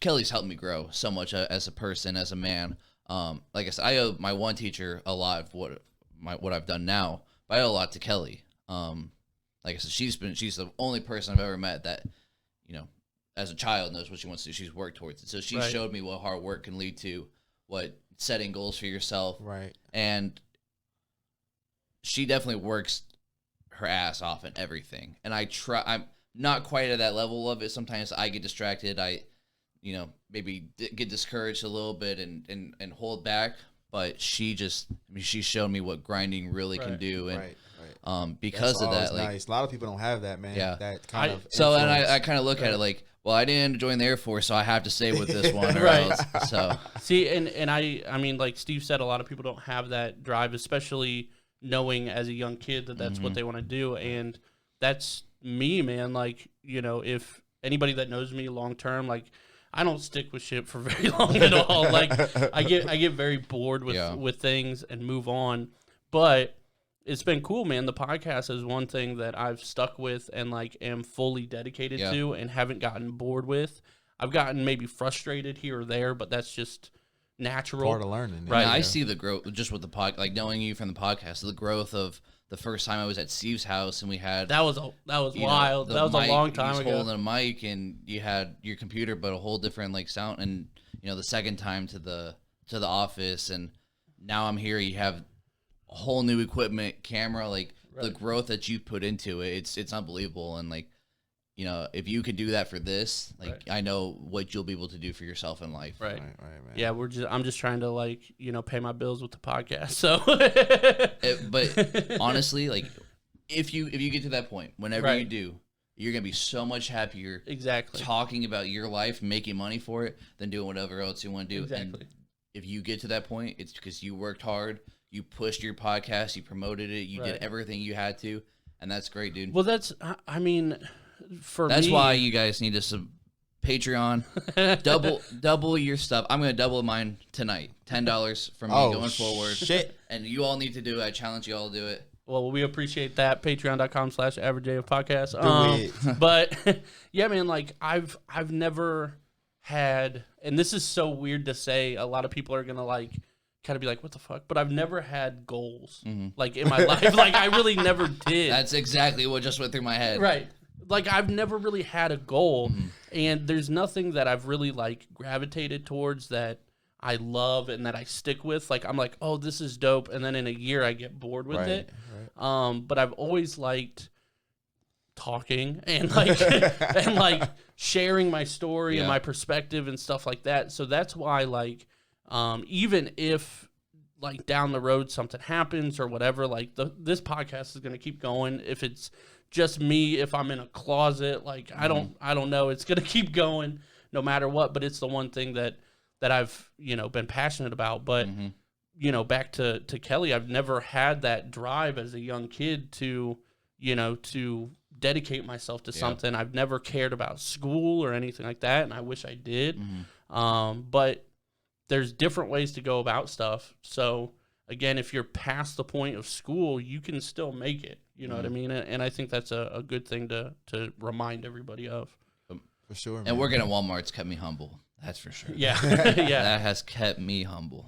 Kelly's helped me grow so much as a person, as a man. Like I said, I owe my one teacher a lot of what I've done now, but I owe a lot to Kelly. Like I said, she's the only person I've ever met that, as a child knows what she wants to do. She's worked towards it. So she showed me what hard work can lead to, what setting goals for yourself. Right. And she definitely works her ass off in everything. And I'm not quite at that level of it. Sometimes I get distracted. I, maybe get discouraged a little bit and hold back. But she showed me what grinding really can do. And because of that, like, nice. A lot of people don't have that, man. Yeah. That kind of so, influence. and I kind of look at it like, well, I didn't join the Air Force, so I have to stay with this one, or Right. else. So See, and I mean, like Steve said, a lot of people don't have that drive, especially knowing as a young kid that that's what they want to do, and that's me, man. Like, if anybody that knows me long term, like, I don't stick with shit for very long at all. Like, I get very bored with things and move on, but it's been cool, man. The podcast is one thing that I've stuck with and like am fully dedicated to and haven't gotten bored with. I've gotten maybe frustrated here or there, but that's just natural. Part of learning. right, I see the growth just with the like knowing you from the podcast, the growth of the first time I was at Steve's house and we had that was wild. That was a long time ago. Holding a mic and you had your computer, but a whole different like sound. And the second time to the office, and now I'm here. You have whole new equipment, camera, like the growth that you put into it, it's unbelievable. And like, if you could do that for this, like I know what you'll be able to do for yourself in life. Right, man. Yeah, I'm just trying to like, pay my bills with the podcast. So but honestly, like if you get to that point, whenever you do, you're gonna be so much happier talking about your life, making money for it, than doing whatever else you want to do. Exactly. And if you get to that point, it's because you worked hard. You pushed your podcast, you promoted it, you did everything you had to, and that's great, dude. Well, that's why you guys need to Patreon, double your stuff. I'm gonna double mine tonight, $10 from me going forward. Shit, and you all need to do it. I challenge you all to do it. Well, we appreciate that. Patreon.com/AveragAF But yeah, man, like I've never had, and this is so weird to say. A lot of people are gonna like kind of be like, what the fuck? But I've never had goals like in my life. Like I really never did. That's exactly what just went through my head. Right. Like I've never really had a goal, and there's nothing that I've really like gravitated towards that I love and that I stick with. Like I'm like, oh, this is dope, and then in a year I get bored with it. Right. But I've always liked talking and like and like sharing my story and my perspective and stuff like that. So that's why like even if like down the road something happens or whatever, like this podcast is going to keep going. If it's just me, if I'm in a closet, like I don't know, it's going to keep going no matter what. But it's the one thing that I've been passionate about. But back to Kelly, I've never had that drive as a young kid to dedicate myself to something. I've never cared about school or anything like that, and I wish I did. But there's different ways to go about stuff. So again, if you're past the point of school, you can still make it. You know what I mean? And I think that's a good thing to remind everybody of. For sure, man. And working at Walmart's kept me humble. That's for sure. Yeah. That has kept me humble.